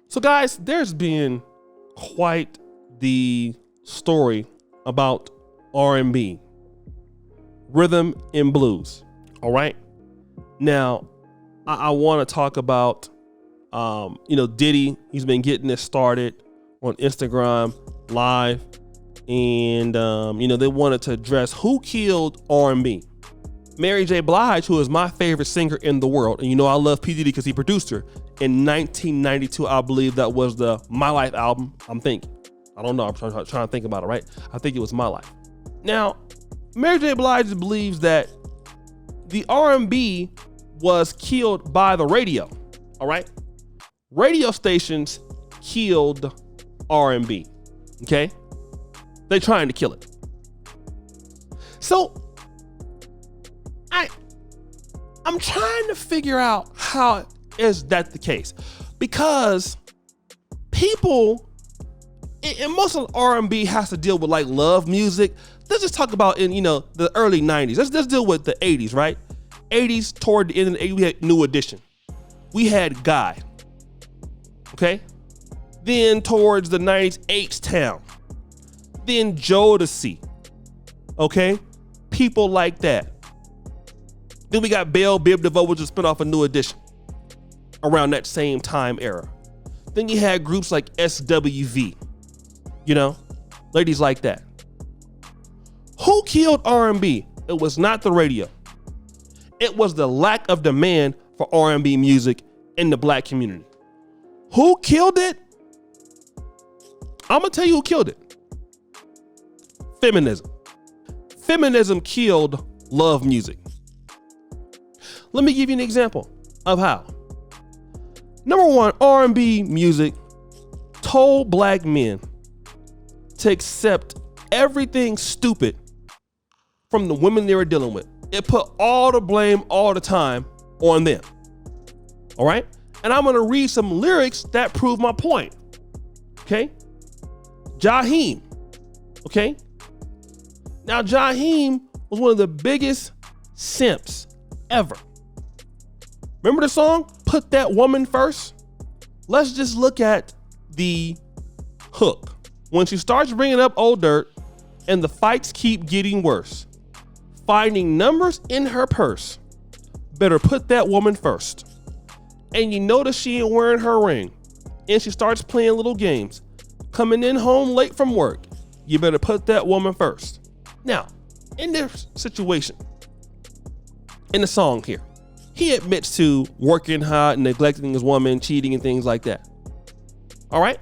So guys, there's been quite the story about R&B, rhythm and blues. All right. Now, I want to talk about, Diddy. He's been getting this started on Instagram Live, and they wanted to address who killed R&B. Mary J. Blige, who is my favorite singer in the world, and I love P. Diddy because he produced her. In 1992, I believe that was the My Life album. I'm thinking. I don't know. I'm trying to think about it, right? I think it was My Life. Now, Mary J. Blige believes that the R&B was killed by the radio. All right? Radio stations killed R&B. Okay? They're trying to kill it. So, I'm trying to figure out how is that the case, because people, and most of R&B has to deal with like love music. Let's just talk about in the early 90s. Let's deal with the 80s, right? 80s, toward the end of the 80s, we had New Edition. We had Guy. Okay? Then towards the 90s, H-Town. Then Jodeci. Okay? People like that. Then we got Belle Biv DeVoe, which was a spinoff of New Edition around that same time era. Then you had groups like SWV, ladies like that. Who killed R&B? It was not the radio. It was the lack of demand for R&B music in the black community. Who killed it? I'm gonna tell you who killed it. Feminism. Feminism killed love music. Let me give you an example of how. Number one, R&B music told black men to accept everything stupid from the women they were dealing with. It put all the blame all the time on them. All right? And I'm going to read some lyrics that prove my point. Okay? Jaheim. Okay? Now, Jaheim was one of the biggest simps ever. Remember the song, Put That Woman First? Let's just look at the hook. When she starts bringing up old dirt and the fights keep getting worse, finding numbers in her purse, better put that woman first. And you notice she ain't wearing her ring, and she starts playing little games, coming in home late from work, you better put that woman first. Now, in this situation, in the song here, he admits to working hard, neglecting his woman, cheating and things like that. All right?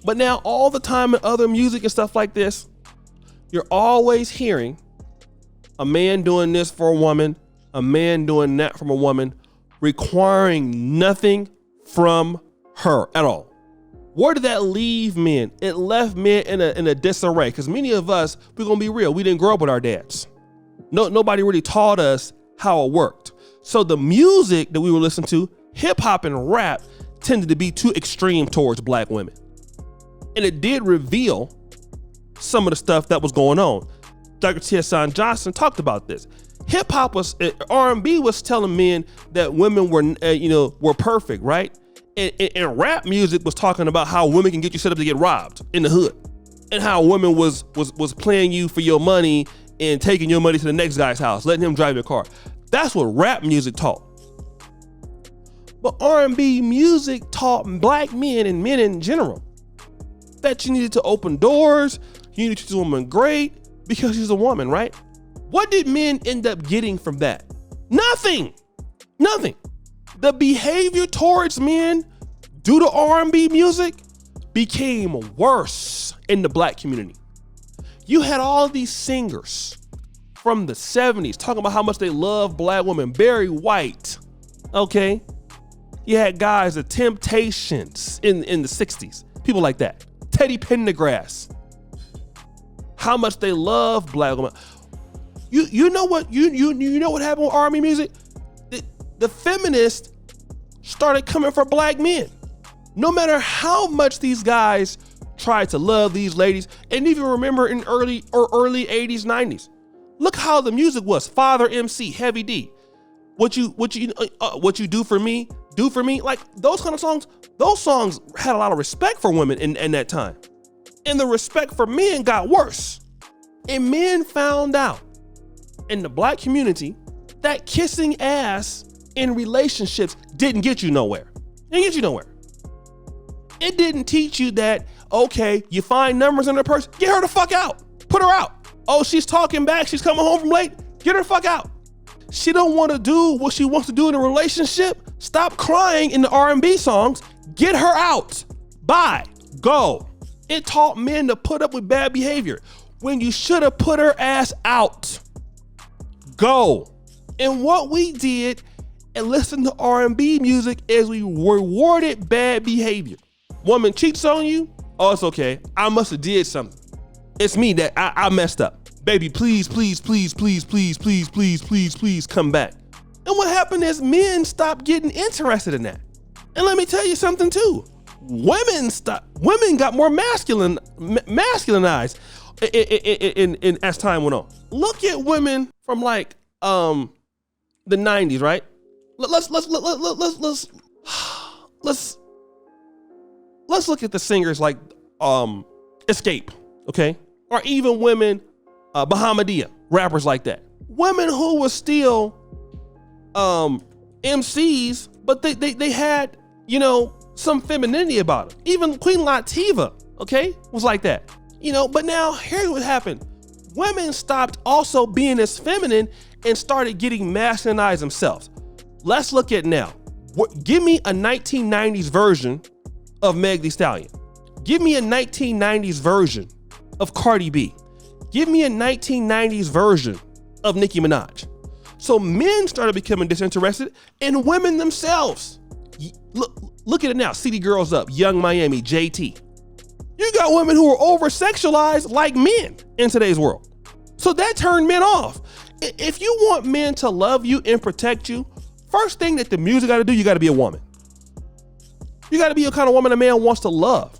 But now all the time in other music and stuff like this, you're always hearing a man doing this for a woman, a man doing that from a woman, requiring nothing from her at all. Where did that leave men? It left men in a disarray, because many of us, we're going to be real, we didn't grow up with our dads. Nobody really taught us how it worked. So the music that we were listening to, hip hop and rap, tended to be too extreme towards black women. And it did reveal some of the stuff that was going on. Dr. T.S. Johnson talked about this. Hip hop R&B was telling men that women were perfect, right? And rap music was talking about how women can get you set up to get robbed in the hood, and how women was playing you for your money and taking your money to the next guy's house, letting him drive your car. That's what rap music taught. But R&B music taught black men and men in general that you needed to open doors, you needed to treat a woman great because she's a woman, right? What did men end up getting from that? Nothing. The behavior towards men due to R&B music became worse in the black community. You had all these singers from the 70s talking about how much they love black women. Barry White, okay? You had guys, the Temptations in the 60s, people like that. Teddy Pendergrass, how much they love black women. You know what happened with R&B music? The feminists started coming for black men. No matter how much these guys tried to love these ladies, and even remember in early 80s, 90s. Look how the music was. Father MC, Heavy D. What you do for me, Do For Me, like those kind of songs, those songs had a lot of respect for women in that time. And the respect for men got worse. And men found out in the black community that kissing ass in relationships didn't get you nowhere. It didn't get you nowhere. It didn't teach you that, okay, you find numbers in her purse, get her the fuck out. Put her out. Oh, she's talking back, she's coming home from late, get her the fuck out. She don't want to do what she wants to do in a relationship. Stop crying in the R&B songs. Get her out. Bye. Go. It taught men to put up with bad behavior when you should have put her ass out. Go. And what we did and listened to R&B music is we rewarded bad behavior. Woman cheats on you. Oh, it's okay. I must have did something. It's me that I messed up. Baby, please, please, please, please, please, please, please, please, please come back. And what happened is men stopped getting interested in that. And let me tell you something too. Women got more masculinized in as time went on. Look at women from like the 90s, right? Let's look at the singers like Escape, okay? Or even women, Bahamadia, rappers like that. Women who were still MCs, but they had, you know, some femininity about them. Even Queen Latifah, okay, was like that. You know, but now here's what happened. Women stopped also being as feminine and started getting masculinized themselves. Let's look at now. Give me a 1990s version of Meg Thee Stallion. Give me a 1990s version of Cardi B. Give me a 1990s version of Nicki Minaj. So men started becoming disinterested in women themselves. Look at it now. City Girls Up, Young Miami, JT. You got women who are over-sexualized like men in today's world. So that turned men off. If you want men to love you and protect you, first thing that the music got to do, you got to be a woman. You got to be a kind of woman a man wants to love.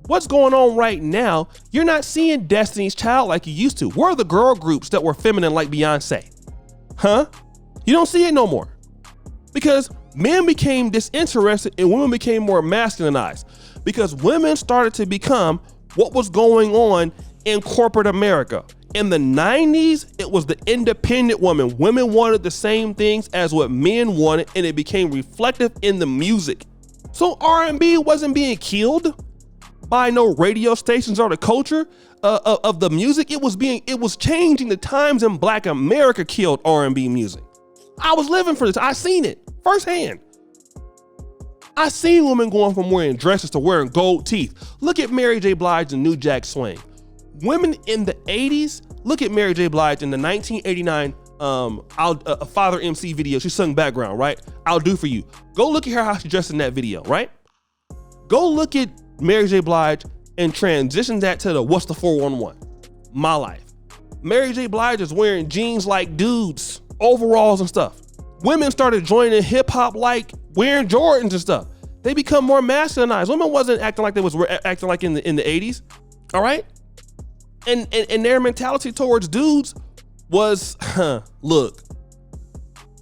What's going on right now, you're not seeing Destiny's Child like you used to. Where are the girl groups that were feminine like Beyonce? Huh? You don't see it no more. Because men became disinterested and women became more masculinized. Because women started to become what was going on in corporate America. In the 90s, it was the independent woman. Women wanted the same things as what men wanted, and it became reflective in the music. So R&B wasn't being killed by no radio stations or the culture of the music. It was changing the times, and Black America killed R&B music. I was living for this. I seen it firsthand. I seen women going from wearing dresses to wearing gold teeth. Look at Mary J. Blige and New Jack Swing. Women in the 80s, look at Mary J. Blige in the 1989 Father MC video. She sung background, right? I'll Do For You. Go look at her how she dressed in that video, right? Go look at Mary J. Blige and transition that to the What's the 411? My Life. Mary J. Blige is wearing jeans like dudes, overalls and stuff. Women started joining hip hop like wearing Jordans and stuff. They become more masculinized. Women wasn't acting like they was acting like in the 80s, all right? And their mentality towards dudes was, look,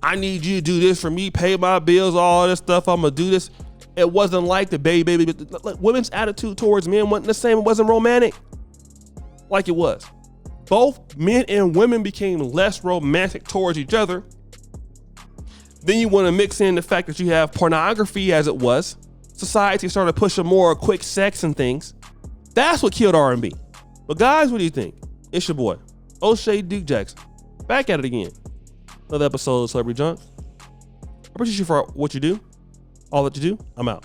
I need you to do this for me, pay my bills, all this stuff, I'm gonna do this. It wasn't like the baby. Like, women's attitude towards men wasn't the same. It wasn't romantic like it was. Both men and women became less romantic towards each other. Then you want to mix in the fact that you have pornography as it was. Society started pushing more quick sex and things. That's what killed R&B. But guys, what do you think? It's your boy, O'Shea Duke Jackson. Back at it again. Another episode of Celebrity Junk. I appreciate you for what you do. All that you do. I'm out.